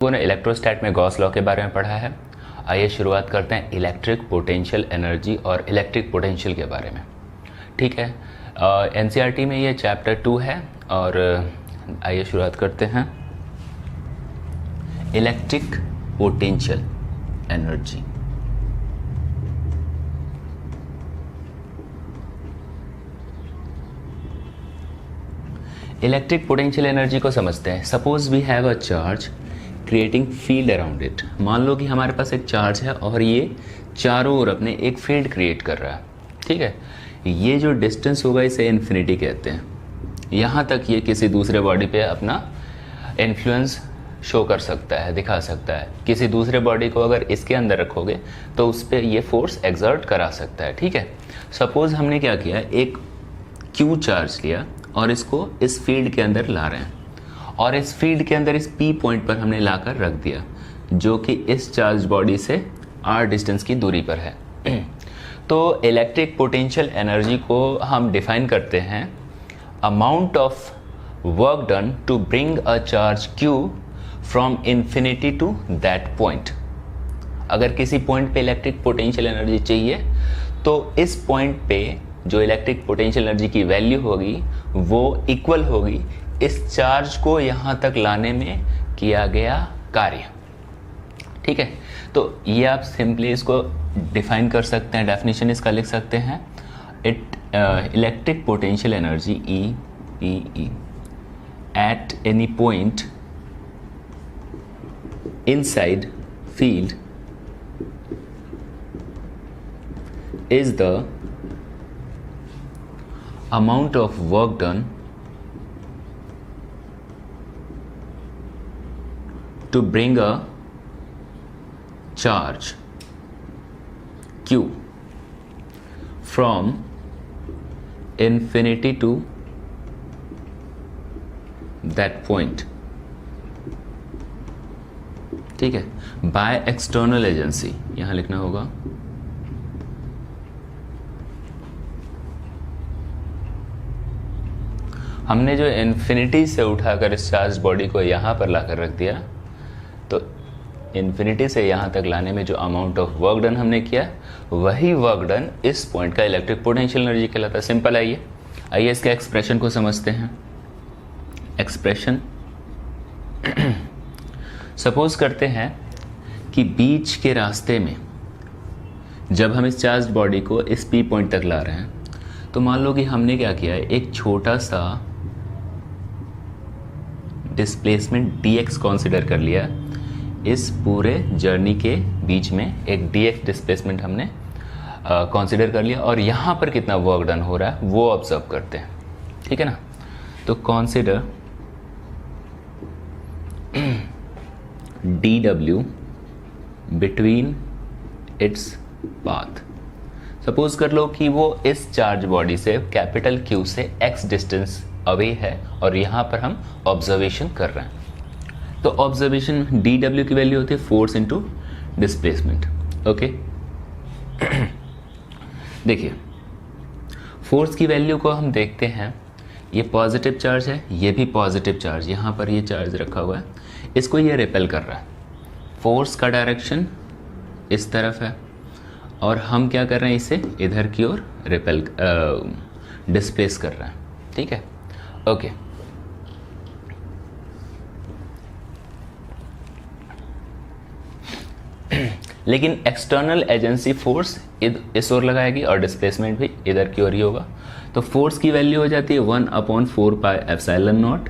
लोगों ने इलेक्ट्रोस्टैट में गॉस लॉ के बारे में पढ़ा है। आइए शुरुआत करते हैं इलेक्ट्रिक पोटेंशियल एनर्जी और इलेक्ट्रिक पोटेंशियल के बारे में। ठीक है, एनसीईआरटी में ये चैप्टर 2 है और आइए शुरुआत करते हैं। Electric potential energy. Electric potential energy को समझते हैं। Suppose we have a charge creating field around it. मान लो कि हमारे पास एक चार्ज है और ये चारों ओर अपने एक फील्ड क्रिएट कर रहा है। ठीक है, ये जो डिस्टेंस होगा इसे इन्फिनिटी कहते हैं। यहाँ तक ये किसी दूसरे बॉडी पे अपना इन्फ्लुएंस शो कर सकता है, दिखा सकता है। किसी दूसरे बॉडी को अगर इसके अंदर रखोगे तो उस पर ये फोर्स एक्सर्ट करा सकता है। ठीक है, सपोज हमने क्या किया, एक क्यू चार्ज लिया और इसको इस फील्ड के अंदर ला रहे हैं और इस फील्ड के अंदर इस पी पॉइंट पर हमने लाकर रख दिया जो कि इस चार्ज बॉडी से आर डिस्टेंस की दूरी पर है। तो इलेक्ट्रिक पोटेंशियल एनर्जी को हम डिफाइन करते हैं amount of work done to bring a charge Q from infinity to that point. अगर किसी पॉइंट पे इलेक्ट्रिक पोटेंशियल एनर्जी चाहिए तो इस पॉइंट पे जो इलेक्ट्रिक पोटेंशियल एनर्जी की वैल्यू होगी वो इक्वल होगी इस चार्ज को यहाँ तक लाने में किया गया कार्य। ठीक है, तो ये आप सिंपली इसको डिफाइन कर सकते हैं, डेफिनेशन इसका लिख सकते हैं। Electric potential energy E at any point inside field is the amount of work done to bring a charge Q from infinity to that point। ठीक है, by external agency यहां लिखना होगा। हमने जो इन्फिनिटी से उठाकर इस चार्ज बॉडी को यहाँ पर लाकर रख दिया, तो इन्फिनिटी से यहाँ तक लाने में जो अमाउंट ऑफ वर्क डन हमने किया वही वर्क डन इस पॉइंट का इलेक्ट्रिक पोटेंशियल एनर्जी कहलाता है। सिंपल। आइए इसके एक्सप्रेशन को समझते हैं। एक्सप्रेशन सपोज करते हैं कि बीच के रास्ते में जब हम इस चार्ज बॉडी को इस पी पॉइंट तक ला रहे हैं तो मान लो कि हमने क्या किया है, एक छोटा सा डिस्प्लेसमेंट dx कंसीडर कर लिया। इस पूरे जर्नी के बीच में एक dx डिस्प्लेसमेंट हमने कंसीडर कर लिया और यहाँ पर कितना वर्क डन हो रहा है वो ऑब्जर्व करते हैं। ठीक है ना, तो consider dw between its path. Suppose कर लो कि वो इस चार्ज बॉडी से कैपिटल Q से x डिस्टेंस अवे है और यहाँ पर हम ऑब्जर्वेशन कर रहे हैं। तो ऑब्जर्वेशन dw की वैल्यू होती है फोर्स इनटू डिस्प्लेसमेंट। ओके, देखिए फोर्स की वैल्यू को हम देखते हैं। ये पॉजिटिव चार्ज है, ये भी पॉजिटिव चार्ज, यहाँ पर ये चार्ज रखा हुआ है, इसको ये रिपेल कर रहा है। फोर्स का डायरेक्शन इस तरफ है और हम क्या कर रहे हैं, इसे इधर की ओर रिपेल डिस्प्लेस कर रहे हैं। ठीक है, ओके। लेकिन एक्सटर्नल एजेंसी फोर्स इस ओर लगाएगी और डिस्प्लेसमेंट भी इधर की ओर ही होगा। तो फोर्स की वैल्यू हो जाती है 1/4πε0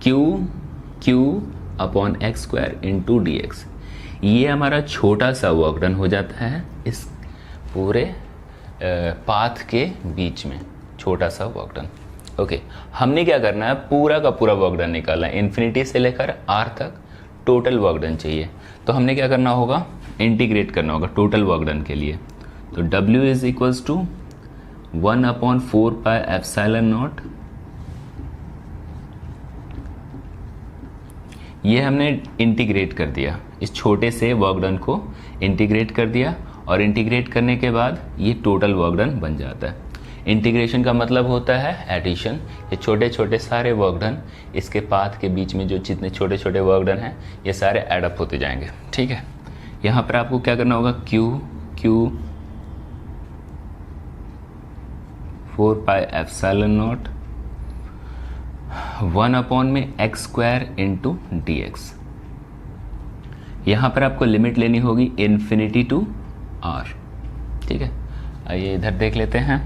Q/x² इंटू dx। ये हमारा छोटा सा वर्क डन हो जाता है इस पूरे पाथ के बीच में, छोटा सा वर्क डन। ओके, हमने क्या करना है, पूरा का पूरा वर्क डन निकालना है। इन्फिनिटी से लेकर आर तक टोटल वर्क डन चाहिए, तो हमने क्या करना होगा, इंटीग्रेट करना होगा टोटल वर्क डन के लिए। तो W इज इक्वल्स टू 1/4πε0। ये हमने इंटीग्रेट कर दिया, इस छोटे से वर्क डन को इंटीग्रेट कर दिया और इंटीग्रेट करने के बाद ये टोटल वर्क डन बन जाता है। इंटीग्रेशन का मतलब होता है एडिशन। ये छोटे छोटे सारे वर्क डन, इसके पाथ के बीच में जो जितने छोटे छोटे वर्क डन हैं ये सारे एडअप होते जाएंगे। ठीक है, यहाँ पर आपको क्या करना होगा, Q 4 pi epsilon not 1 upon में x square into D x. यहाँ पर आपको लिमिट लेनी होगी इन्फिनिटी टू r। ठीक है, आइए इधर देख लेते हैं।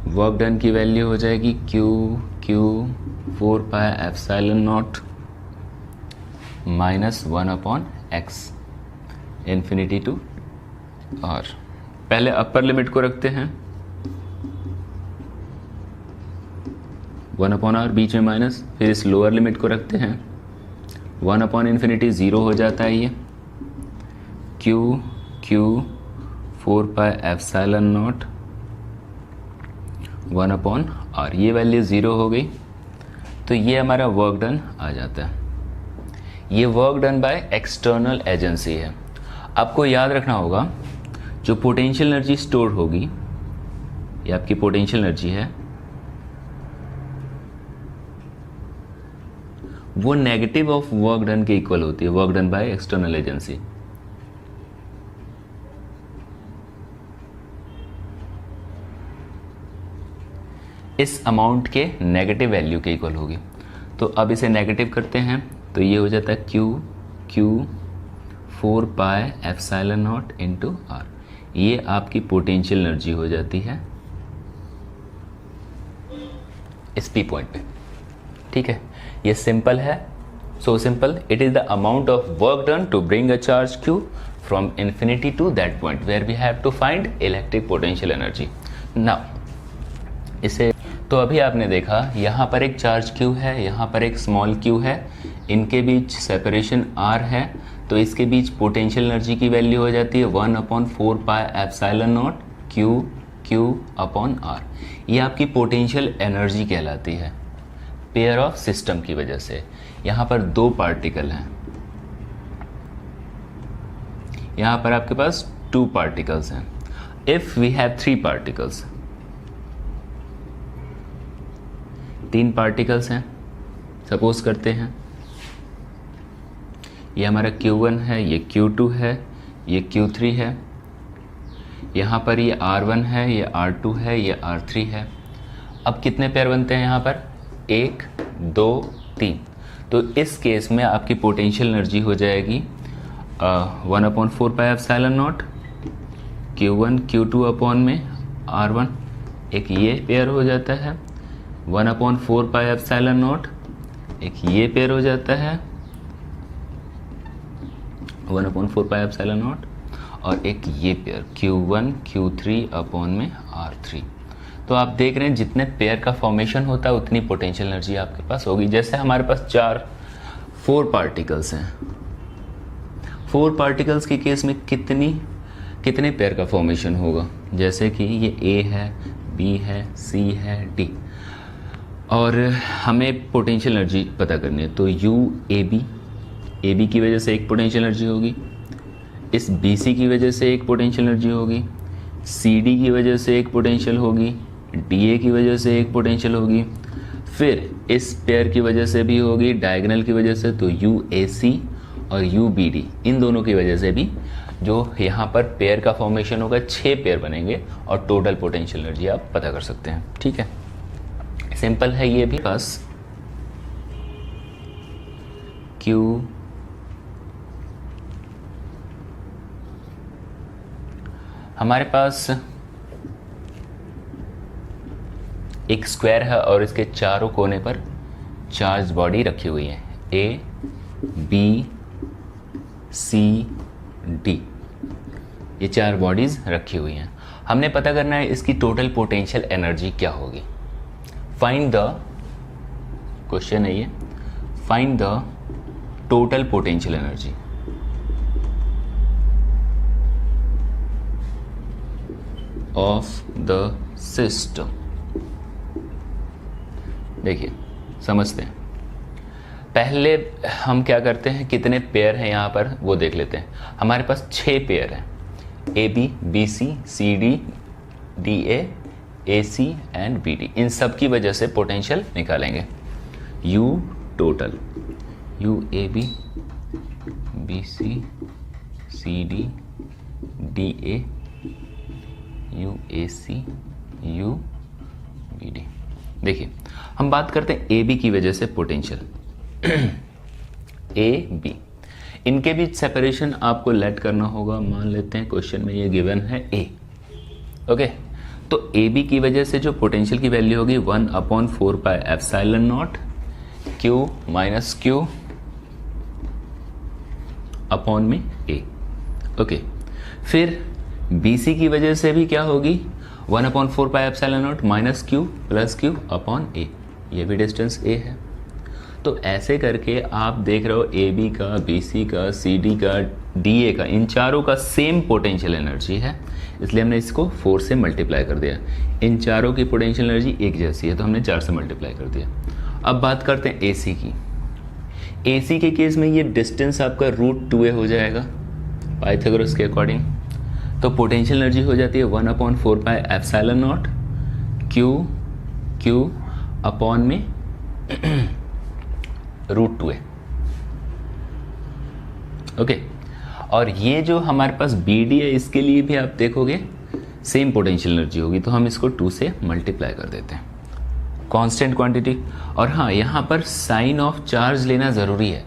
वर्क डन की वैल्यू हो जाएगी Q 4 pi epsilon naught minus 1 upon x infinity to r। पहले अपर लिमिट को रखते हैं 1 अपॉन r, बीच में माइनस, फिर इस लोअर लिमिट को रखते हैं 1 अपॉन इन्फिनिटी 0 हो जाता है ये, Q 4 pi epsilon not 1 upon r, ये वैल्यू 0 हो गई। तो ये हमारा वर्क डन आ जाता है। ये work done by external agency है। आपको याद रखना होगा जो पोटेंशियल एनर्जी स्टोर होगी, ये आपकी पोटेंशियल एनर्जी है, वो नेगेटिव ऑफ वर्क डन के इक्वल होती है, work done by external agency. इस अमाउंट के नेगेटिव वैल्यू के इक्वल होगी। तो अब इसे नेगेटिव करते हैं तो ये हो जाता है Q 4 pi epsilon naught into R. ये आपकी पोटेंशियल एनर्जी हो जाती है इस पी पॉइंट पे। ठीक है, ये सिंपल है, so simple. It is the amount of work done to bring a charge Q from infinity to that point where we have to find electric potential energy. Now इसे तो अभी आपने देखा यहाँ पर एक चार्ज क्यू है, यहाँ पर एक स्मॉल क्यू है, इनके बीच सेपरेशन आर है, तो इसके बीच पोटेंशियल एनर्जी की वैल्यू हो जाती है 1 upon 4 pi epsilon naught Q upon R. ये आपकी पोटेंशियल एनर्जी कहलाती है पेयर ऑफ सिस्टम की वजह से। यहाँ पर 2 पार्टिकल हैं, यहाँ पर आपके पास 2 पार्टिकल्स हैं। If we have 3 particles, 3 particles हैं, सपोज करते हैं ये हमारा Q1 है, ये Q2 है, ये Q3 है, यहाँ पर ये R1 है, ये R2 है, ये R3 है। अब कितने पेयर बनते हैं यहाँ पर, 1 2 3। तो इस केस में आपकी पोटेंशियल एनर्जी हो जाएगी 1 upon 4 pi epsilon not Q1 Q2 upon में R1, एक ये पेयर हो जाता है 1 अपॉन 4 पाई एप्सिलॉन नॉट, एक ये पेयर हो जाता है 1 अपॉन 4 पाई एप्सिलॉन नॉट, और एक ये पेयर Q1 Q3 अपॉन में R3। तो आप देख रहे हैं जितने पेयर का फॉर्मेशन होता है उतनी पोटेंशियल एनर्जी आपके पास होगी। जैसे हमारे पास 4 पार्टिकल्स हैं, 4 पार्टिकल्स के केस में कितने पेयर का फॉर्मेशन होगा, जैसे कि ये A है, B है, C है, D, और हमें पोटेंशियल एनर्जी पता करनी है। तो AB की वजह से एक पोटेंशियल एनर्जी होगी, इस BC की वजह से एक पोटेंशियल एनर्जी होगी, CD की वजह से एक पोटेंशियल होगी, DA की वजह से एक पोटेंशियल होगी, फिर इस पेयर की वजह से भी होगी, डायगोनल की वजह से, तो UAC और UBD, इन दोनों की वजह से भी जो यहाँ पर पेयर का फॉर्मेशन होगा 6 पेयर बनेंगे और टोटल पोटेंशियल एनर्जी आप पता कर सकते हैं। ठीक है, सिंपल है ये भी। बस Q हमारे पास एक स्क्वायर है और इसके चारों कोने पर चार्ज बॉडी रखी हुई है, A B C D, ये 4 बॉडीज रखी हुई हैं। हमने पता करना है इसकी टोटल पोटेंशियल एनर्जी क्या होगी। फाइंड द, क्वेश्चन है ये, find the total potential energy of the system. देखिए समझते हैं, पहले हम क्या करते हैं, कितने पेयर हैं यहाँ पर वो देख लेते हैं। हमारे पास 6 पेयर हैं, AB BC CD DA AC and BD, इन सब की वजह से पोटेंशियल निकालेंगे। U total, UAB BC CD DA UAC UBD। देखिए हम बात करते हैं AB की वजह से पोटेंशियल। AB, इनके बीच सेपरेशन आपको लेट करना होगा। मान लेते हैं क्वेश्चन में ये गिवन है A, ओके। तो AB की वजह से जो पोटेंशियल की वैल्यू होगी 1/4 पाई epsilon not Q minus Q upon में A, ओके। फिर BC की वजह से भी क्या होगी 1/4 पाई epsilon naught minus Q plus Q upon A, ये भी डिस्टेंस A है। तो ऐसे करके आप देख रहे हो AB का, BC का, CD का, DA का, इन चारों का सेम पोटेंशियल एनर्जी है, इसलिए हमने इसको 4 से मल्टीप्लाई कर दिया। इन चारों की पोटेंशियल एनर्जी एक जैसी है तो हमने 4 से मल्टीप्लाई कर दिया। अब बात करते हैं AC की। AC के केस में ये डिस्टेंस आपका √2a हो जाएगा पाइथागोरस के अकॉर्डिंग। तो पोटेंशियल एनर्जी हो जाती है 1/4 पाई एप्सिलॉन नॉट Q अपॉन में √2a, ओके। और ये जो हमारे पास BD है इसके लिए भी आप देखोगे सेम पोटेंशियल एनर्जी होगी, तो हम इसको 2 से मल्टीप्लाई कर देते हैं, कांस्टेंट क्वांटिटी। और हाँ, यहाँ पर साइन ऑफ चार्ज लेना ज़रूरी है।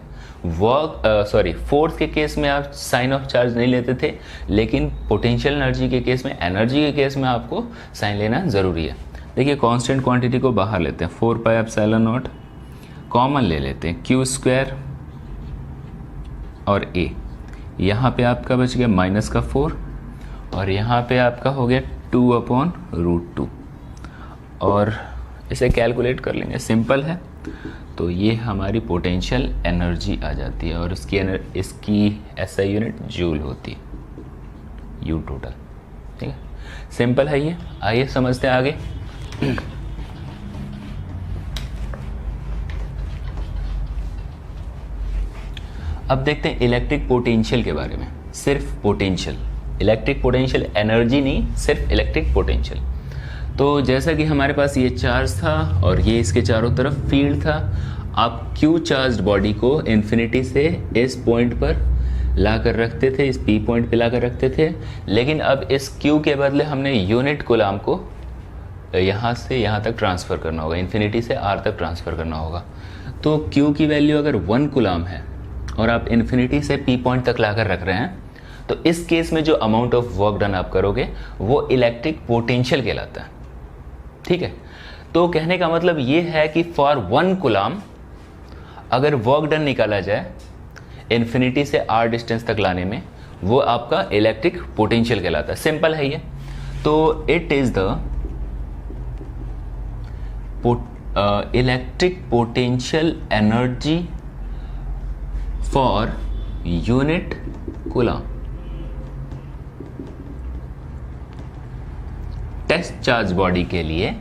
फोर्स के केस में आप साइन ऑफ चार्ज नहीं लेते थे, लेकिन पोटेंशियल एनर्जी के केस में, एनर्जी के केस में आपको साइन लेना ज़रूरी है। देखिए कांस्टेंट क्वांटिटी को बाहर लेते हैं, 4 पाई एप्सिलॉन नॉट, कॉमन ले लेते हैं Q स्क्वायर और A। यहाँ पे आपका बच गया माइनस का 4 और यहाँ पे आपका हो गया 2/√2, और इसे कैलकुलेट कर लेंगे, सिंपल है। तो ये हमारी पोटेंशियल एनर्जी आ जाती है और इसकी SI यूनिट जूल होती है, U टोटल, ठीक है। सिंपल है ये, आइए समझते हैं आगे। अब देखते हैं इलेक्ट्रिक पोटेंशियल के बारे में। सिर्फ पोटेंशियल, इलेक्ट्रिक पोटेंशियल, एनर्जी नहीं, सिर्फ इलेक्ट्रिक पोटेंशियल। तो जैसा कि हमारे पास ये चार्ज था और ये इसके चारों तरफ फील्ड था, आप Q चार्ज बॉडी को इन्फिनिटी से इस पॉइंट पर ला कर रखते थे, इस P पॉइंट पे ला कर रखते थे, लेकिन अब इस Q के बदले हमने यूनिट कूलाम को यहाँ से यहाँ तक ट्रांसफ़र करना होगा, इन्फिनिटी से R तक ट्रांसफ़र करना होगा। तो Q की वैल्यू अगर 1 कूलाम है और आप इन्फिनिटी से P पॉइंट तक ला कर रख रहे हैं, तो इस केस में जो अमाउंट ऑफ वर्क डन आप करोगे वो इलेक्ट्रिक पोटेंशियल कहलाता है, ठीक है। तो कहने का मतलब ये है कि फॉर 1 कूलाम अगर वर्क डन निकाला जाए इन्फिनिटी से R डिस्टेंस तक लाने में, वो आपका इलेक्ट्रिक पोटेंशियल कहलाता है। सिंपल है ये। तो it is the electric potential energy for unit coulomb. Test charge body के लिए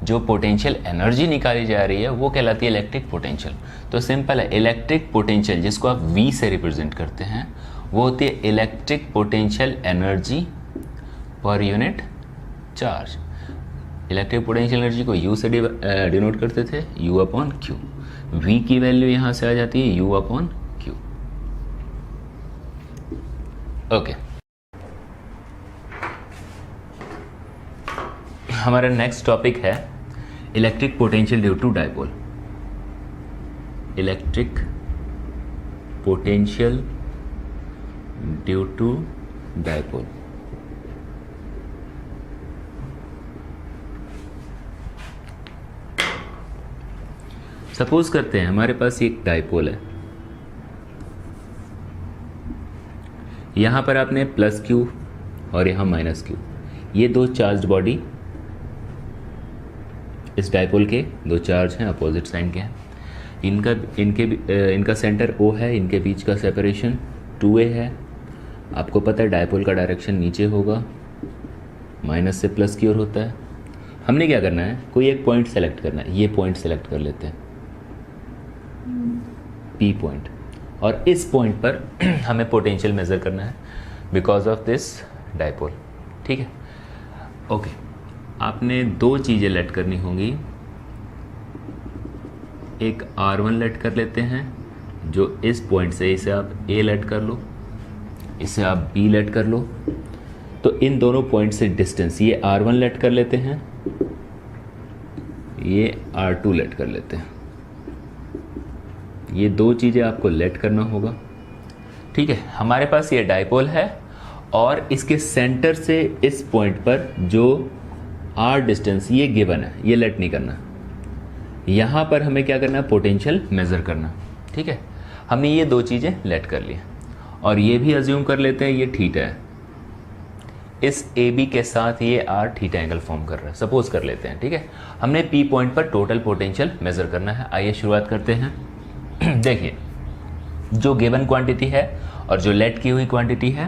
जो पोटेंशियल एनर्जी निकाली जा रही है वो कहलाती है इलेक्ट्रिक पोटेंशियल। तो सिंपल है, इलेक्ट्रिक पोटेंशियल जिसको आप V से रिप्रेजेंट करते हैं वो होती है electric potential energy per unit charge. Electric potential energy को U से डिनोट करते थे, U/Q। V की वैल्यू यहाँ से आ जाती है U/Q, ओके। हमारा नेक्स्ट टॉपिक है electric potential due to dipole. Electric potential due to dipole. Suppose करते हैं हमारे पास एक डायपोल है, यहां पर आपने +Q और यहां -Q, ये दो चार्ज बॉडी, इस डायपोल के दो चार्ज हैं, अपोजिट साइन के हैं। इनका सेंटर O है, इनके बीच का सेपरेशन 2a है। आपको पता है डायपोल का डायरेक्शन नीचे होगा, माइनस से प्लस की ओर होता है। हमने क्या करना है, कोई एक पॉइंट सेलेक्ट करना है। ये पॉइंट सेलेक्ट कर लेते हैं, P पॉइंट, और इस पॉइंट पर हमें पोटेंशियल मेज़र करना है बिकॉज ऑफ दिस डायपोल, ठीक है, ओके। आपने दो चीज़ें लेट करनी होंगी। एक R1 लेट कर लेते हैं, जो इस पॉइंट से, इसे आप A लेट कर लो, इसे आप B लेट कर लो। तो इन दोनों पॉइंट से डिस्टेंस, ये R1 लेट कर लेते हैं, ये R2 लेट कर लेते हैं। ये दो चीज़ें आपको लेट करना होगा। ठीक है, हमारे पास ये डाइपोल है और इसके सेंटर से इस पॉइंट पर जो R डिस्टेंस ये गिवन है, ये लेट नहीं करना। यहाँ पर हमें क्या करना है, पोटेंशियल मेज़र करना। ठीक है, हमने ये दो चीज़ें लेट कर ली और ये भी अज्यूम कर लेते हैं ये थीटा है, इस AB के साथ ये R थीटा एंगल फॉर्म कर रहा है, सपोज कर लेते हैं। ठीक है, हमने P पॉइंट पर टोटल पोटेंशियल मेज़र करना है। आइए शुरुआत करते हैं। देखिए, जो गिवन क्वांटिटी है और जो लेट की हुई क्वांटिटी है,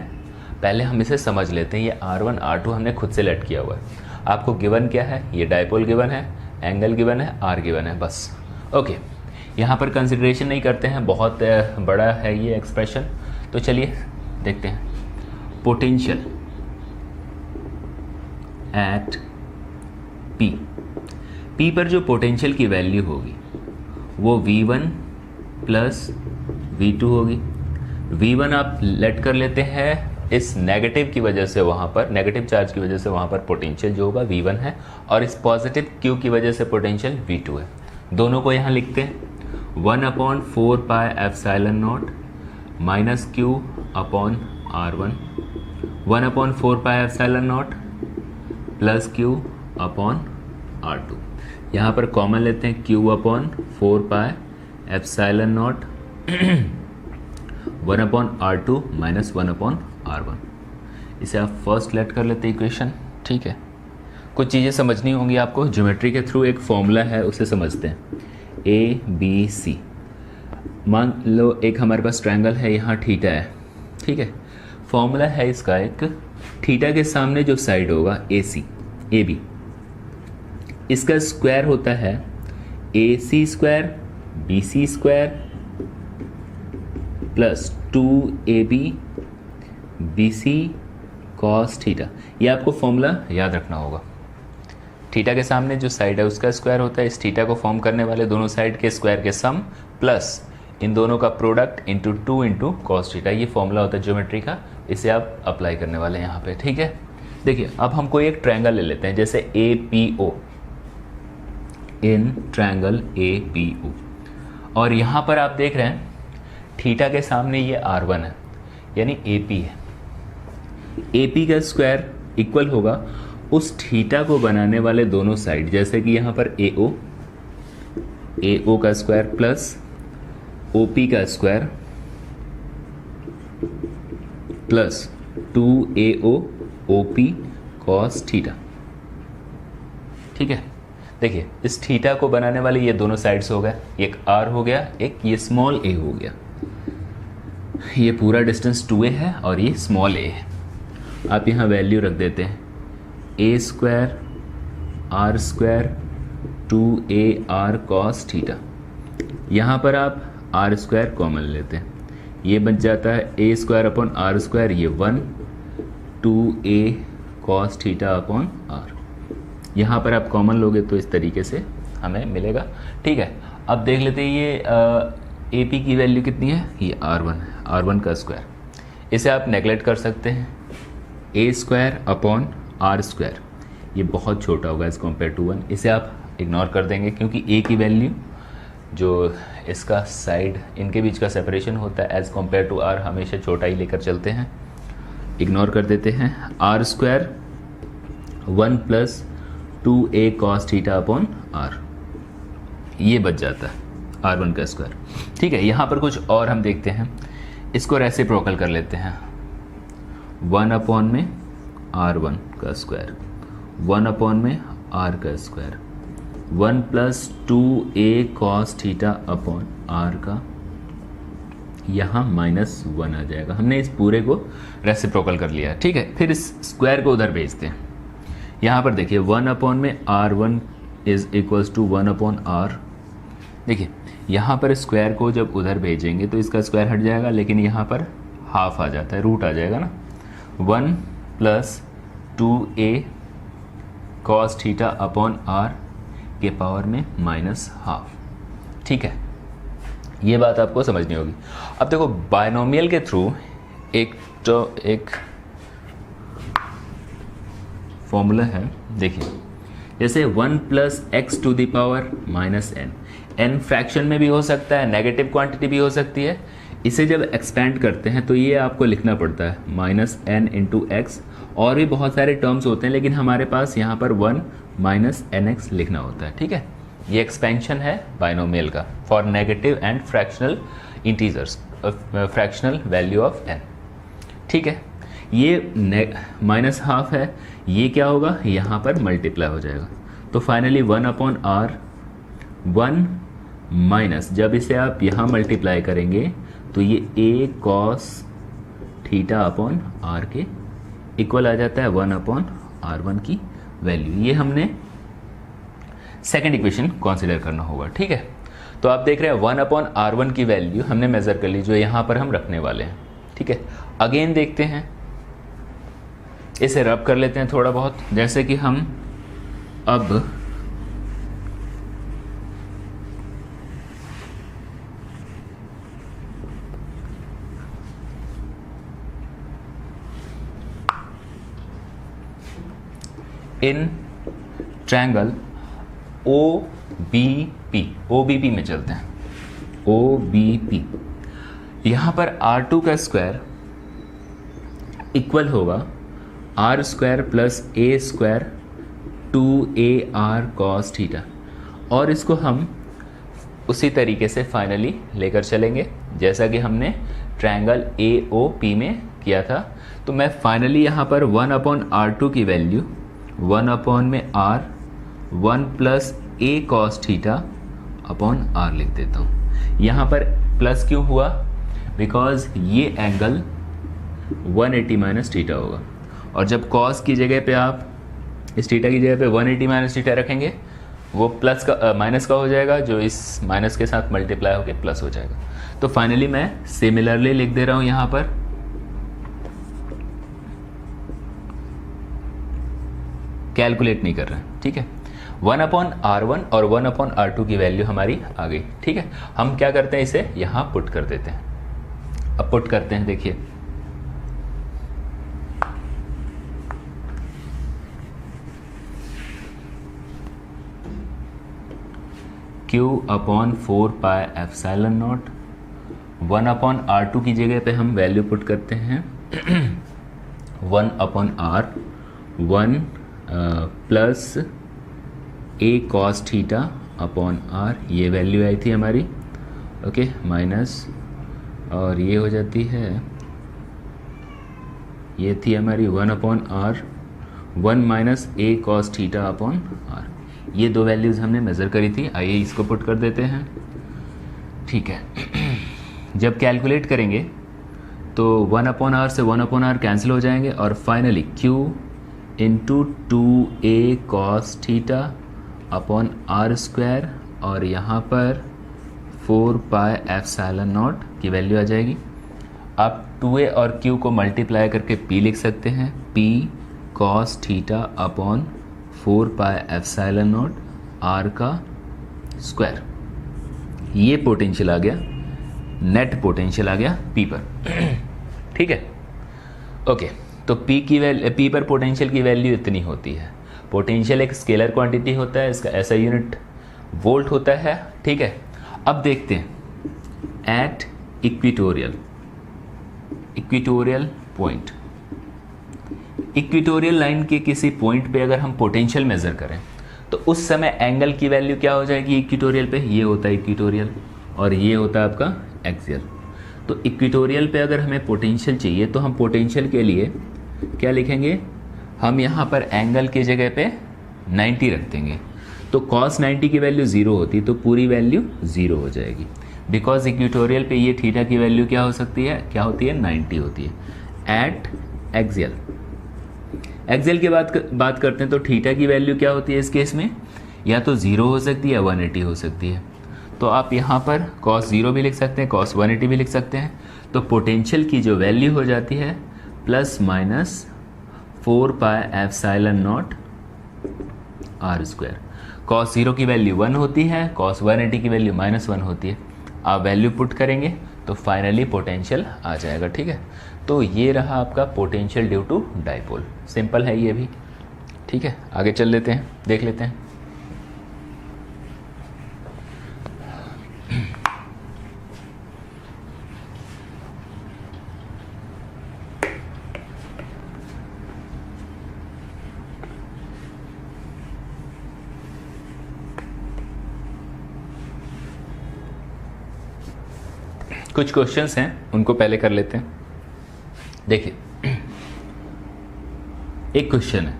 पहले हम इसे समझ लेते हैं। ये R1 R2 हमने खुद से लेट किया हुआ है। आपको गिवन क्या है, ये डाइपोल गिवन है, एंगल गिवन है, R गिवन है, बस। ओके, यहाँ पर कंसिडरेशन नहीं करते हैं, बहुत बड़ा है ये एक्सप्रेशन। तो चलिए देखते हैं। पोटेंशियल एट P पर जो पोटेंशियल की वैल्यू होगी वो V1 प्लस V2 होगी। V1 आप लेट कर लेते हैं, इस नेगेटिव की वजह से, वहाँ पर नेगेटिव चार्ज की वजह से वहाँ पर पोटेंशियल जो होगा V1 है, और इस पॉजिटिव Q की वजह से पोटेंशियल V2 है। दोनों को यहाँ लिखते हैं। 1/4 पाई epsilon naught minus Q upon R1, 1/4 pi epsilon not plus Q upon R2। यहाँ पर कॉमन लेते हैं, Q upon 4 pi epsilon not 1/R2 minus 1/R1। इसे आप फर्स्ट लेट कर लेते हैं इक्वेशन। ठीक है, कुछ चीज़ें समझनी होंगी आपको, ज्योमेट्री के थ्रू एक फॉर्मूला है, उसे समझते हैं। ABC, मान लो एक हमारे पास ट्रायंगल है, यहाँ थीटा है। ठीक है, फॉर्मूला है इसका एक, थीटा के सामने जो साइड होगा AB, इसका स्क्वायर होता है AC square BC square plus 2AB BC cos theta. ये आपको फॉर्मूला याद रखना होगा। थीटा के सामने जो साइड है उसका स्क्वायर होता है, इस थीटा को फॉर्म करने वाले दोनों साइड के स्क्वायर के सम प्लस इन दोनों का product into 2 into cos theta. ये फॉर्मूला होता है ज्योमेट्री का, इसे आप अप्लाई करने वाले हैं यहाँ पे। ठीक है, देखिए अब हम कोई एक ट्रायंगल ले लेते हैं, जैसे APO, इन ट्रायंगल APO, और यहाँ पर आप देख रहे हैं थीटा के सामने ये R1 है, यानी AP है। AP का स्क्वायर इक्वल होगा उस थीटा को बनाने वाले दोनों साइड, जैसे कि यहाँ पर AO का स्क्वायर प्लस OP का square plus 2AO OP cos theta. ठीक है, देखिए इस थीटा को बनाने वाले ये दोनों साइड्स हो गए, एक R हो गया, एक ये स्मॉल a हो गया। ये पूरा डिस्टेंस 2a है और ये स्मॉल a है। आप यहाँ वैल्यू रख देते हैं, a square R square 2AR cos theta. यहाँ पर आप R स्क्वायर कॉमन लेते हैं, ये बच जाता है a square upon R square, ये 1 2a cos theta upon R। यहाँ पर आप कॉमन लोगे तो इस तरीके से हमें मिलेगा। ठीक है, अब देख लेते हैं ये AP की वैल्यू कितनी है, ये R1 है, R1 का स्क्वायर। इसे आप नेगलेक्ट कर सकते हैं, a square upon R square, ये बहुत छोटा होगा एज़ कम्पेयर टू 1, इसे आप इग्नोर कर देंगे क्योंकि a की वैल्यू जो इसका साइड, इनके बीच का सेपरेशन होता है एज़ कम्पेयर टू R, हमेशा छोटा ही लेकर चलते हैं, इग्नोर कर देते हैं। R square 1 plus 2a cos theta upon R, ये बच जाता है R1 का स्क्वायर। ठीक है, यहाँ पर कुछ और हम देखते हैं, इसको रेसिप्रोकल कर लेते हैं। 1 अपॉन में R1 का स्क्वायर, 1 अपॉन में R का square, 1 plus 2a cos theta upon R का, यहाँ -1 आ जाएगा। हमने इस पूरे को रेसिप्रोकल कर लिया। ठीक है, फिर इस स्क्वायर को उधर भेजते हैं। यहाँ पर देखिए 1 अपॉन में R1 is equals to 1 upon R। देखिए यहाँ पर स्क्वायर को जब उधर भेजेंगे तो इसका स्क्वायर हट जाएगा, लेकिन यहाँ पर हाफ आ जाता है, रूट आ जाएगा ना। 1 plus 2a cos theta upon R के पावर में -हाफ। ठीक है, ये बात आपको समझनी होगी। अब देखो बायनोमियल के थ्रू एक फॉर्मूला है, देखिए जैसे 1 + x⁻⁻n, n फ्रैक्शन में भी हो सकता है, नेगेटिव क्वांटिटी भी हो सकती है। इसे जब एक्सपेंड करते हैं तो ये आपको लिखना पड़ता है -n × x, और भी बहुत सारे टर्म्स होते हैं, लेकिन हमारे पास यहाँ पर 1 - nx लिखना होता है। ठीक है, ये एक्सपेंशन है बाइनोमियल का for negative and fractional integers, fractional value of n। ठीक है, ये -हाफ है, ये क्या होगा, यहाँ पर मल्टीप्लाई हो जाएगा। तो फाइनली 1/r 1 माइनस, जब इसे आप यहाँ मल्टीप्लाई करेंगे तो ये a cos theta upon r के इक्वल आ जाता है 1/r1 की वैल्यू। ये हमने सेकेंड इक्वेशन कंसीडर करना होगा। ठीक है, तो आप देख रहे हैं 1/r1 की वैल्यू हमने मेज़र कर ली, जो यहाँ पर हम रखने वाले हैं। ठीक है, अगेन देखते हैं, इसे रब कर लेते हैं थोड़ा बहुत, जैसे कि हम अब इन ट्रायंगल OBP में चलते हैं। OBP यहाँ पर R2 का स्क्वायर इक्वल होगा R² + A² 2AR cos theta, और इसको हम उसी तरीके से फाइनली लेकर चलेंगे जैसा कि हमने ट्रायंगल AOP में किया था। तो मैं फाइनली यहाँ पर 1/r2 की value 1/r 1 + A cos theta upon r लिख देता हूँ। यहाँ पर प्लस क्यों हुआ, बिकॉज ये एंगल 180 - थीटा होगा, और जब cos की जगह पे आप इस थीटा की जगह पे 180 - थीटा रखेंगे, वो प्लस का माइनस का हो जाएगा, जो इस माइनस के साथ मल्टीप्लाई होकर प्लस हो जाएगा। तो फाइनली मैं सिमिलरली लिख दे रहा हूँ यहाँ पर कैलकुलेट नहीं कर रहे हैं। ठीक है, 1/r1 और 1/r2 की वैल्यू हमारी आ गई। ठीक है, हम क्या करते हैं, इसे यहाँ पुट कर देते हैं। अब पुट करते हैं, देखिए Q/4πε0 1/r2 की जगह पे हम वैल्यू पुट करते हैं 1/r 1 + A cos theta upon r, ये वैल्यू आई थी हमारी। ओके, माइनस, और ये हो जाती है, ये थी हमारी 1/r 1 - A cos theta upon r। ये दो वैल्यूज़ हमने मेज़र करी थी। आइए इसको पुट कर देते हैं। ठीक है, जब कैलकुलेट करेंगे तो 1/r से 1/r कैंसिल हो जाएंगे, और finally Q × 2A cos theta upon r², और यहाँ पर 4πε0 की वैल्यू आ जाएगी। आप 2A और Q को मल्टीप्लाई करके P लिख सकते हैं, P cos theta upon 4πε0 r का स्क्वायर। ये पोटेंशियल आ गया, नेट पोटेंशियल आ गया P पर। ठीक है, ओके, तो P पर पोटेंशियल की वैल्यू इतनी होती है। पोटेंशियल एक स्केलर क्वांटिटी होता है, इसका ऐसा यूनिट वोल्ट होता है। ठीक है, अब देखते हैं at equatorial point, equatorial line के किसी पॉइंट पे अगर हम पोटेंशियल मेज़र करें तो उस समय एंगल की वैल्यू क्या हो जाएगी इक्वेटोरियल पे, ये होता है इक्वेटोरियल, और ये होता है आपका एक्सियल। तो इक्वेटोरियल पे अगर हमें पोटेंशियल चाहिए तो हम पोटेंशियल के लिए क्या लिखेंगे, हम यहाँ पर एंगल की जगह पे 90 रख देंगे। तो cos 90 की वैल्यू 0 होती, तो पूरी वैल्यू 0 हो जाएगी, बिकॉज इक्वेटोरियल पे ये थीटा की वैल्यू क्या हो सकती है, क्या होती है, 90 होती है। एट एक्सियल की बात करते हैं तो थीटा की वैल्यू क्या होती है इस केस में, या तो 0 हो सकती है या 180 हो सकती है। तो आप यहाँ पर cos 0 भी लिख सकते हैं, cos 180 भी लिख सकते हैं। तो पोटेंशियल की जो वैल्यू हो जाती है ±4πε0 आर स्क्वायर। कॉस 0 की वैल्यू 1 होती है, कॉस 180 की वैल्यू -1 होती है। आप वैल्यू पुट करेंगे तो फाइनली पोटेंशियल आ जाएगा। ठीक है, तो ये रहा आपका potential due to dipole. Simple है ये भी। ठीक है, आगे चल लेते हैं, देख लेते हैं। कुछ क्वेश्चंस हैं, उनको पहले कर लेते हैं। देखिए, एक क्वेश्चन है,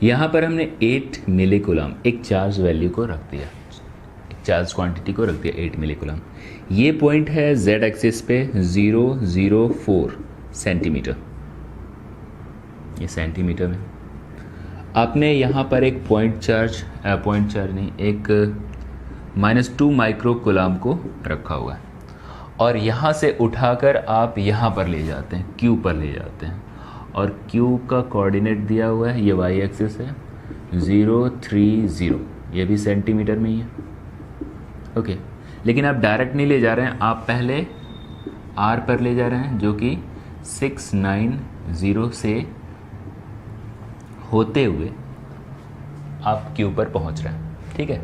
यहां पर हमने 8 मिलीकूलम एक चार्ज वैल्यू को रख दिया, एक चार्ज क्वांटिटी को रख दिया 8 मिलीकूलम। ये पॉइंट है z एक्सिस पे 004 सेंटीमीटर, ये सेंटीमीटर में। आपने यहाँ पर एक पॉइंट चार्ज नहीं, एक -2 माइक्रोकूलम को रखा हुआ है और यहाँ से उठाकर आप यहाँ पर ले जाते हैं, Q पर ले जाते हैं, और Q का कोऑर्डिनेट दिया हुआ है, ये y एक्सिस है 030, ये भी सेंटीमीटर में ही है। ओके, लेकिन आप डायरेक्ट नहीं ले जा रहे हैं, आप पहले R पर ले जा रहे हैं जो कि 690 से होते हुए आप Q पर पहुंच रहे हैं। ठीक है,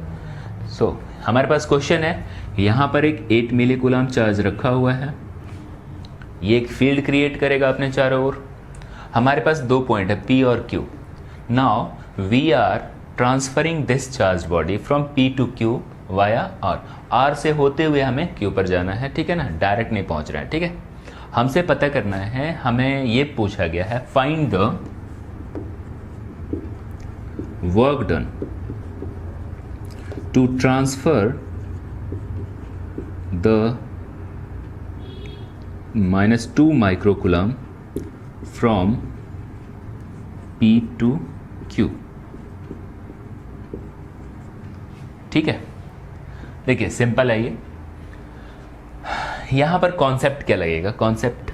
सो हमारे पास क्वेश्चन है, यहाँ पर एक 8 मिलीकूलम चार्ज रखा हुआ है, ये एक फील्ड क्रिएट करेगा अपने चारों ओर। हमारे पास 2 पॉइंट है P और Q। Now we are transferring this charge body from P to Q via R से होते हुए हमें Q पर जाना है। ठीक है ना, डायरेक्ट नहीं पहुंच रहा है। ठीक है, हमसे पता करना है, हमें ये पूछा गया है, find the work done to transfer the -2 microcoulomb from P to Q। ठीक है, देखिए सिंपल है ये। यहां पर कॉन्सेप्ट क्या लगेगा, कॉन्सेप्ट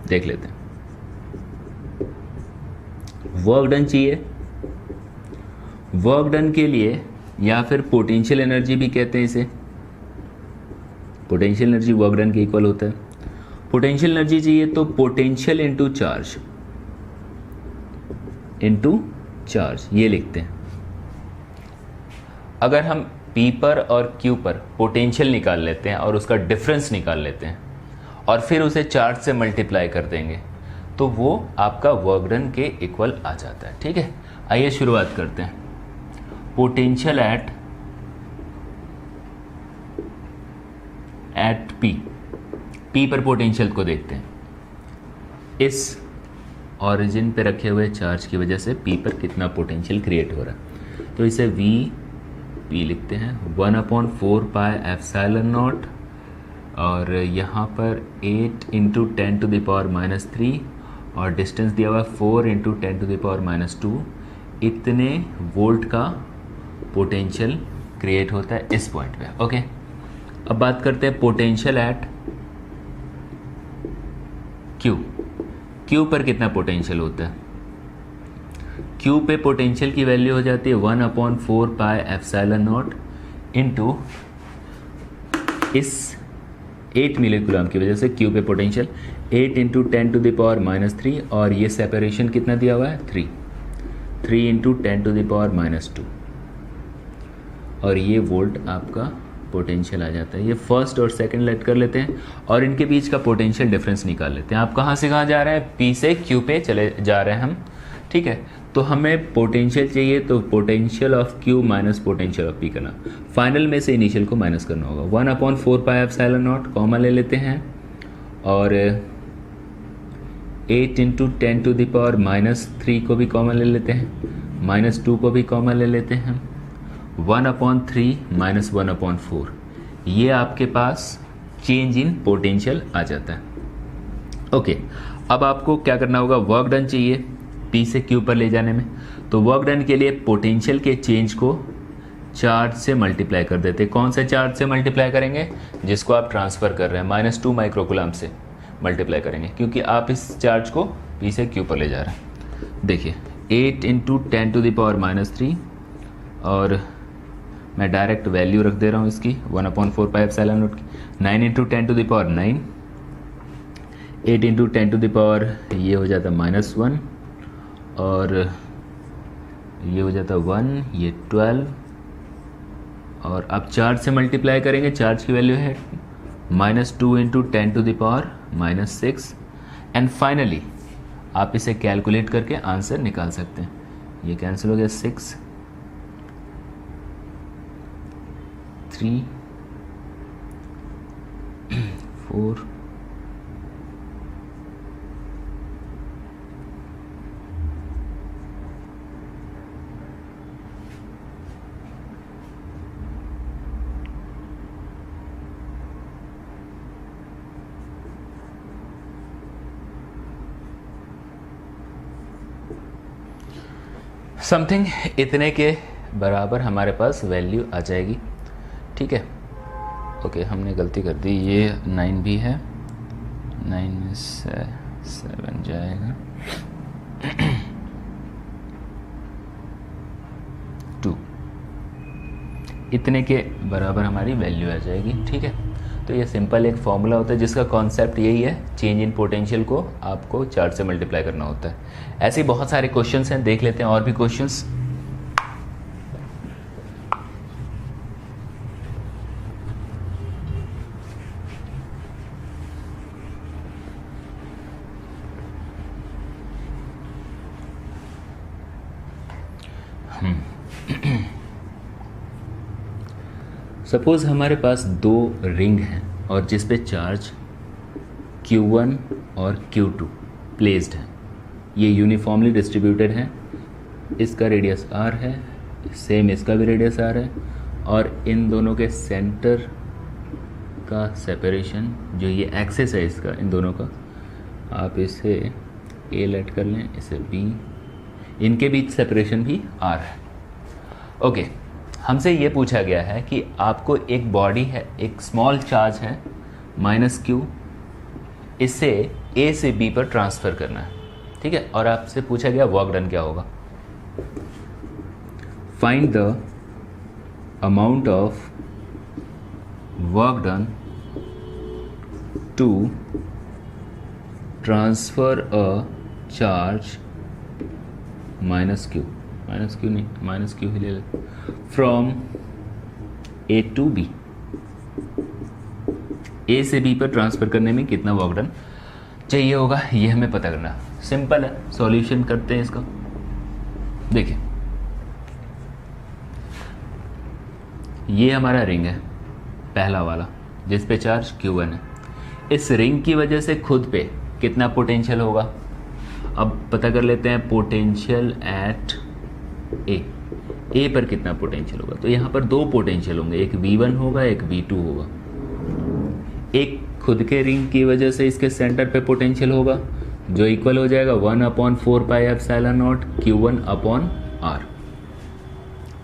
देख लेते हैं। वर्क डन चाहिए, वर्क डन के लिए, या फिर पोटेंशियल एनर्जी भी कहते हैं इसे, पोटेंशियल एनर्जी वर्क डन के इक्वल होता है। पोटेंशियल एनर्जी चाहिए तो पोटेंशियल इनटू चार्ज ये लिखते हैं। अगर हम P पर और Q पर पोटेंशियल निकाल लेते हैं और उसका डिफरेंस निकाल लेते हैं और फिर उसे चार्ज से मल्टीप्लाई कर देंगे तो वो आपका वर्क डन के इक्वल आ जाता है। ठीक है, आइए शुरुआत करते हैं। पोटेंशियल एट P पर पोटेंशियल को देखते हैं। इस ओरिजिन पे रखे हुए चार्ज की वजह से P पर कितना पोटेंशियल क्रिएट हो रहा है, तो इसे P लिखते हैं 1/4 पाई एप्सिलॉन नॉट, और यहाँ पर 8 × 10⁻³ और डिस्टेंस दिया हुआ 4 × 10⁻²। इतने वोल्ट का पोटेंशियल क्रिएट होता है इस पॉइंट पे। ओके, अब बात करते हैं पोटेंशियल एट Q पर कितना पोटेंशियल होता है। Q पे पोटेंशियल की वैल्यू हो जाती है 1/4 पाई एप्सिलॉन नॉट इंटू इस 8 मिलीकूलम की वजह से Q पे पोटेंशियल 8 × 10⁻³ और ये सेपरेशन कितना दिया हुआ है 3 × 10⁻², और ये वोल्ट आपका पोटेंशियल आ जाता है। ये फर्स्ट और सेकंड लेट कर लेते हैं और इनके बीच का पोटेंशियल डिफरेंस निकाल लेते हैं। आप कहाँ से कहाँ जा रहे हैं, P से Q पे चले जा रहे हैं हम। ठीक है, तो हमें पोटेंशियल चाहिए, तो potential of Q minus potential of P करना, फाइनल में से इनिशियल को माइनस करना होगा। 1/4 पाई एप्सिलॉन नॉट कॉमा ले लेते हैं और 8 × 10⁻³ को भी कॉमन ले लेते हैं, -2 को भी कॉमन ले लेते हैं, 1/3 - 1/4, ये आपके पास चेंज इन पोटेंशियल आ जाता है। ओके, अब आपको क्या करना होगा, वर्क डन चाहिए P से Q पर ले जाने में, तो वर्क डन के लिए पोटेंशियल के चेंज को चार्ज से मल्टीप्लाई कर देते हैं। कौन से चार्ज से मल्टीप्लाई करेंगे, जिसको आप ट्रांसफ़र कर रहे हैं, -2 माइक्रोकूलम से। मल्टीप्लाई करेंगे, क्योंकि आप इस चार्ज को पी से क्यू पर ले जा रहे हैं। देखिए 8 इंटू 10⁻³ और मैं डायरेक्ट वैल्यू रख दे रहा हूँ इसकी 1/4πε0 की। 9 इंटू 10⁹, 8 इंटू 10⁻, ये हो जाता -1 और ये हो जाता 1, ये 12 और अब चार्ज से मल्टीप्लाई करेंगे। चार्ज की वैल्यू है -2 इंटू 10⁻⁻6 एंड फाइनली आप इसे कैलकुलेट करके आंसर निकाल सकते हैं। ये कैंसिल हो गया, 6, 3, 4, समथिंग इतने के बराबर हमारे पास वैल्यू आ जाएगी। ठीक है, ओके हमने गलती कर दी, ये 9 भी है, 9 में से 7 जाएगा 2, इतने के बराबर हमारी वैल्यू आ जाएगी। ठीक है, तो ये सिंपल एक फॉर्मूला होता है जिसका कॉन्सेप्ट यही है, चेंज इन पोटेंशियल को आपको चार्ज से मल्टीप्लाई करना होता है। ऐसे बहुत सारे क्वेश्चंस हैं, देख लेते हैं और भी क्वेश्चंस। सपोज हमारे पास 2 रिंग हैं और जिस पे चार्ज Q1 और Q2 प्लेस्ड है। ये यूनिफॉर्मली डिस्ट्रीब्यूटेड है, इसका रेडियस r है, सेम इसका भी रेडियस r है और इन दोनों के सेंटर का सेपरेशन जो ये एक्सेस है इसका, इन दोनों का, आप इसे a लेट कर लें, इसे b, इनके बीच सेपरेशन भी r है। ओके, हमसे ये पूछा गया है कि आपको एक बॉडी है, एक स्मॉल चार्ज है -q, इसे a से b पर ट्रांसफ़र करना है। ठीक है, और आपसे पूछा गया वर्क डन क्या होगा। Find the amount of work done to transfer a charge -q नहीं, -q ही ले लेते, from a to b, a से b पर ट्रांसफ़र करने में कितना वर्क डन चाहिए होगा, ये हमें पता करना। सिंपल है, सॉल्यूशन करते हैं इसका। देखिए ये हमारा रिंग है पहला वाला जिस पे चार्ज Q1 है। इस रिंग की वजह से खुद पे कितना पोटेंशियल होगा, अब पता कर लेते हैं। पोटेंशियल एट ए पर कितना पोटेंशियल होगा, तो यहाँ पर 2 पोटेंशियल होंगे, एक V1 होगा, एक V2 होगा। एक खुद के रिंग की वजह से इसके सेंटर पे पोटेंशियल होगा जो इक्वल हो जाएगा 1/4πε0 Q1/R।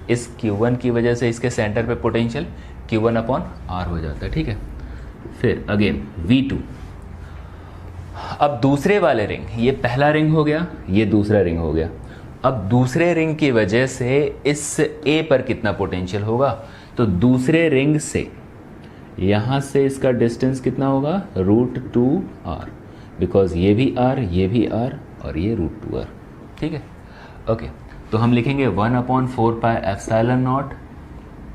इस Q1 की वजह से इसके सेंटर पे पोटेंशियल Q1/R हो जाता है। ठीक है, फिर अगेन V2। अब दूसरे वाले रिंग, ये पहला रिंग हो गया, ये दूसरा रिंग हो गया। अब दूसरे रिंग की वजह से इस A पर कितना पोटेंशियल होगा, तो दूसरे रिंग से यहाँ से इसका डिस्टेंस कितना होगा, √2r, बिकॉज ये भी r, ये भी r और ये √2r। ठीक है, ओके, तो हम लिखेंगे 1/4πε0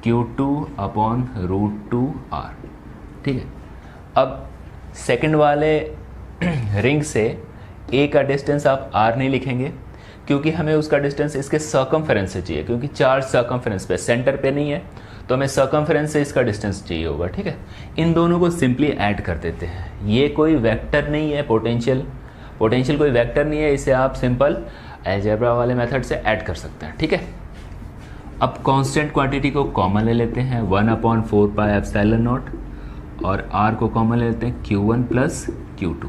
Q2/√2r। ठीक है, अब सेकंड वाले रिंग से A का डिस्टेंस आप r नहीं लिखेंगे क्योंकि हमें उसका डिस्टेंस इसके सर्कमफेरेंस से चाहिए, क्योंकि चार्ज सर्कमफेरेंस पे, सेंटर पे नहीं है, तो हमें सर्कमफेरेंस से इसका डिस्टेंस चाहिए होगा। ठीक है, इन दोनों को सिंपली ऐड कर देते हैं। ये कोई वेक्टर नहीं है, पोटेंशियल कोई वेक्टर नहीं है, इसे आप सिंपल अलजेब्रा वाले मेथड से ऐड कर सकते हैं। ठीक है, अब कांस्टेंट क्वांटिटी को कॉमन ले लेते हैं 1/4πε0 और r को कॉमन ले लेते हैं Q1 + Q2।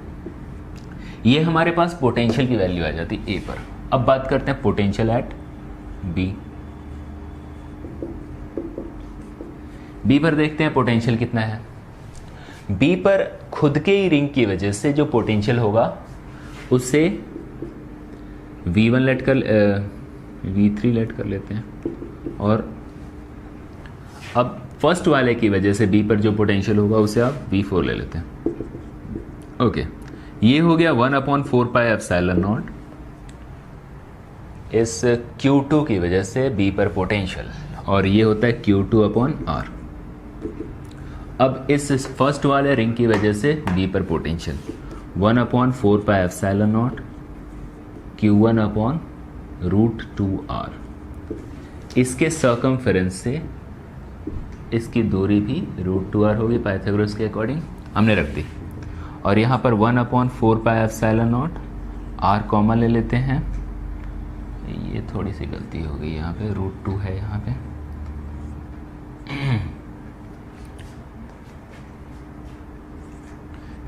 ये हमारे पास पोटेंशियल की वैल्यू आ जाती है A पर। अब बात करते हैं पोटेंशियल एट B पर देखते हैं पोटेंशियल कितना है। B पर खुद के ही रिंग की वजह से जो पोटेंशियल होगा उससे V1 लेट कर V3 लेट कर लेते हैं, और अब फर्स्ट वाले की वजह से B पर जो पोटेंशियल होगा उसे आप V4 ले लेते हैं। ओके, ये हो गया 1/4πε0 इस Q2 की वजह से B पर पोटेंशियल, और ये होता है Q2/R। अब इस फर्स्ट वाले रिंग की वजह से B पर पोटेंशियल 1/4πε0 Q1/√2R। इसके सर्कमफेरेंस से इसकी दूरी भी √2R होगी पाइथागोरस के अकॉर्डिंग, हमने रख दी। और यहाँ पर 1/4πε0 R कॉमन ले लेते हैं। ये थोड़ी सी गलती हो गई, यहाँ पे √2 है यहाँ पे।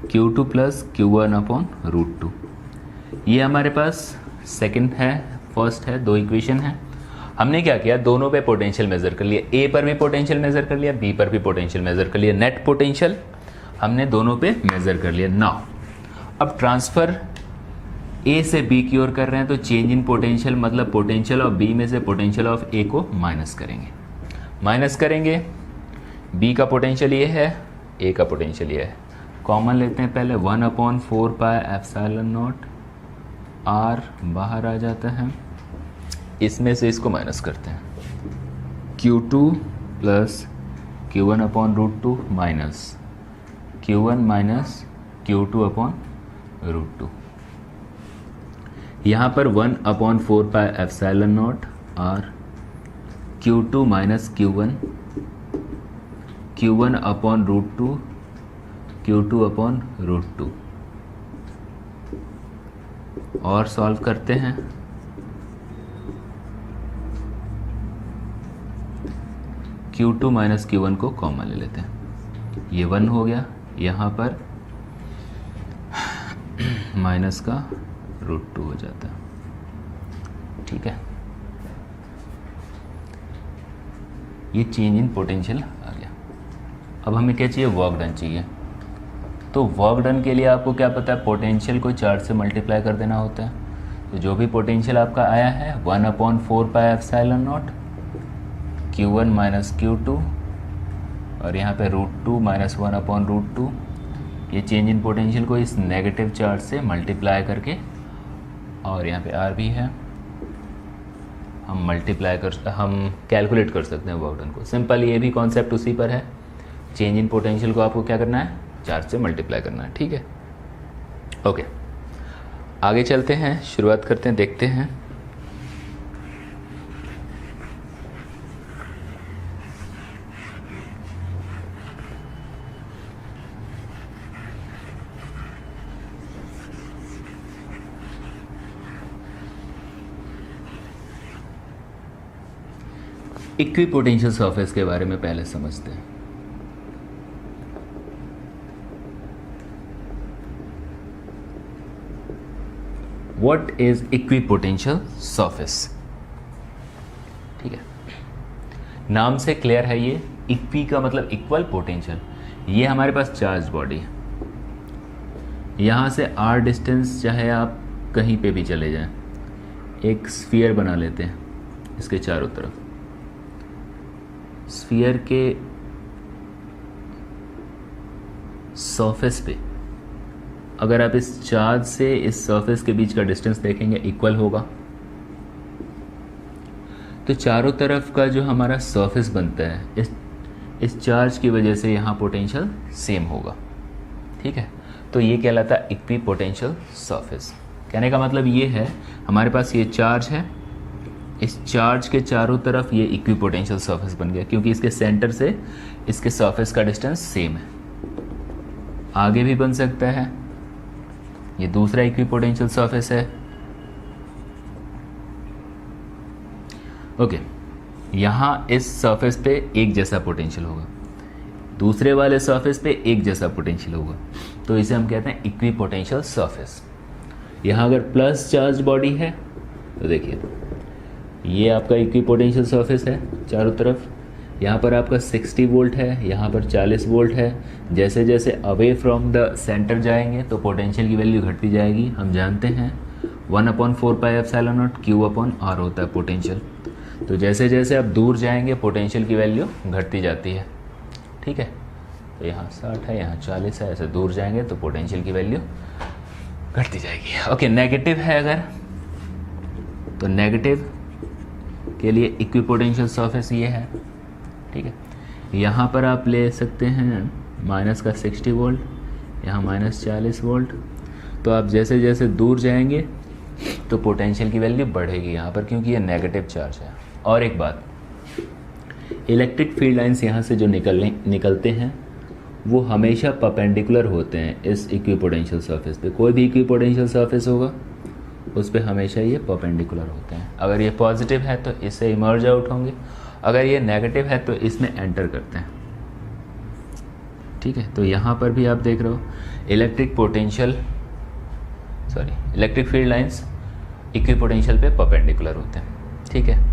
Q2 प्लस Q1/√2, ये हमारे पास सेकंड है, फर्स्ट है, दो इक्वेशन है। हमने क्या किया, दोनों पे पोटेंशियल मेजर कर लिया, ए पर भी पोटेंशियल मेजर कर लिया, बी पर भी पोटेंशियल मेजर कर लिया, नेट पोटेंशियल हमने दोनों पे मेजर कर लिया। नाउ अब ट्रांसफर ए से बी की ओर कर रहे हैं, तो चेंज इन पोटेंशियल मतलब पोटेंशियल ऑफ बी में से पोटेंशियल ऑफ ए को माइनस करेंगे। बी का पोटेंशियल ये है, ए का पोटेंशियल ये है। कॉमन लेते हैं पहले, 1/4πε0 R बाहर आ जाता है, इसमें से इसको माइनस करते हैं। Q2 plus Q1/√2 minus Q1 minus Q2/√2। यहाँ पर 1/4πε0 R, Q2 minus Q1, Q1/√2 Q2/√2। और सॉल्व करते हैं। Q2 माइनस Q1 को कॉमन ले लेते हैं, ये 1 हो गया, यहाँ पर माइनस का √2 हो जाता है। ठीक है, ये चेंज इन पोटेंशियल आ गया। अब हमें क्या चाहिए, वर्क डन चाहिए। तो वर्क डन के लिए आपको क्या पता है, पोटेंशियल को चार्ज से मल्टीप्लाई कर देना होता है। तो जो भी पोटेंशियल आपका आया है 1/4πε0 Q1 माइनस Q2, और यहाँ पे √2 माइनस 1/√2, ये चेंज इन पोटेंशियल को इस नेगेटिव चार्ज से मल्टीप्लाई करके, और यहाँ पे R भी है, हम कैलकुलेट कर सकते हैं वर्क डन को। सिंपल, ये भी कॉन्सेप्ट उसी पर है। चेंज इन पोटेंशियल को आपको क्या करना है, चार्ज से मल्टीप्लाई करना है। ठीक है, ओके, आगे चलते हैं, शुरुआत करते हैं, देखते हैं। इक्विपोटेंशियल सरफेस के बारे में पहले समझते हैं। What is equipotential surface? ठीक है, नाम से क्लियर है ये। इक्वी का मतलब इक्वल, पोटेंशियल। ये हमारे पास चार्ज बॉडी है, यहाँ से R डिस्टेंस चाहे आप कहीं पे भी चले जाएं, एक स्फीयर बना लेते हैं इसके चारों तरफ। स्फीयर के सरफेस पे अगर आप इस चार्ज से इस सरफेस के बीच का डिस्टेंस देखेंगे, इक्वल होगा। तो चारों तरफ का जो हमारा सरफेस बनता है, इस चार्ज की वजह से यहाँ पोटेंशियल सेम होगा। ठीक है, तो ये कहलाता है इक्विपोटेंशियल सरफेस। कहने का मतलब ये है, हमारे पास ये चार्ज है, इस चार्ज के चारों तरफ ये इक्विपोटेंशियल सरफेस बन गया, क्योंकि इसके सेंटर से इसके सरफेस का डिस्टेंस सेम है। आगे भी बन सकता है, ये दूसरा इक्विपोटेंशियल सरफेस है। ओके, यहाँ इस सरफेस पे एक जैसा पोटेंशियल होगा, दूसरे वाले सरफेस पे एक जैसा पोटेंशियल होगा, तो इसे हम कहते हैं इक्विपोटेंशियल सरफेस। यहाँ अगर प्लस चार्ज बॉडी है तो देखिए ये आपका इक्विपोटेंशियल सरफेस है चारों तरफ, यहाँ पर आपका 60 वोल्ट है, यहाँ पर 40 वोल्ट है। जैसे जैसे अवे फ्रॉम द सेंटर जाएंगे तो पोटेंशियल की वैल्यू घटती जाएगी। हम जानते हैं 1/4πε0 Q/R होता है पोटेंशियल। तो जैसे जैसे आप दूर जाएंगे पोटेंशियल की वैल्यू घटती जाती है, ठीक है। तो यहाँ 60 है, यहाँ 40 है, ऐसे दूर जाएंगे तो पोटेंशियल की वैल्यू घटती जाएगी। ओके, नेगेटिव है अगर, तो नेगेटिव के लिए इक्विपोटेंशियल सरफेस ये है, ठीक है। यहाँ पर आप ले सकते हैं माइनस का 60 वोल्ट, यहाँ माइनस 40 वोल्ट। तो आप जैसे जैसे दूर जाएंगे तो पोटेंशियल की वैल्यू बढ़ेगी यहाँ पर, क्योंकि ये नेगेटिव चार्ज है। और एक बात, इलेक्ट्रिक फील्ड लाइंस यहाँ से जो निकलते हैं वो हमेशा परपेंडिकुलर होते हैं इस इक्विपोटेंशियल सरफेस पे। कोई भी इक्विपोटेंशियल सरफेस होगा उस पे हमेशा ये परपेंडिकुलर होते हैं। अगर ये पॉजिटिव है तो इससे इमर्ज आउट होंगे, अगर ये नेगेटिव है तो इसमें एंटर करते हैं, ठीक है। तो यहाँ पर भी आप देख रहे हो इलेक्ट्रिक फील्ड लाइंस इक्विपोटेंशियल पे परपेंडिकुलर होते हैं, ठीक है।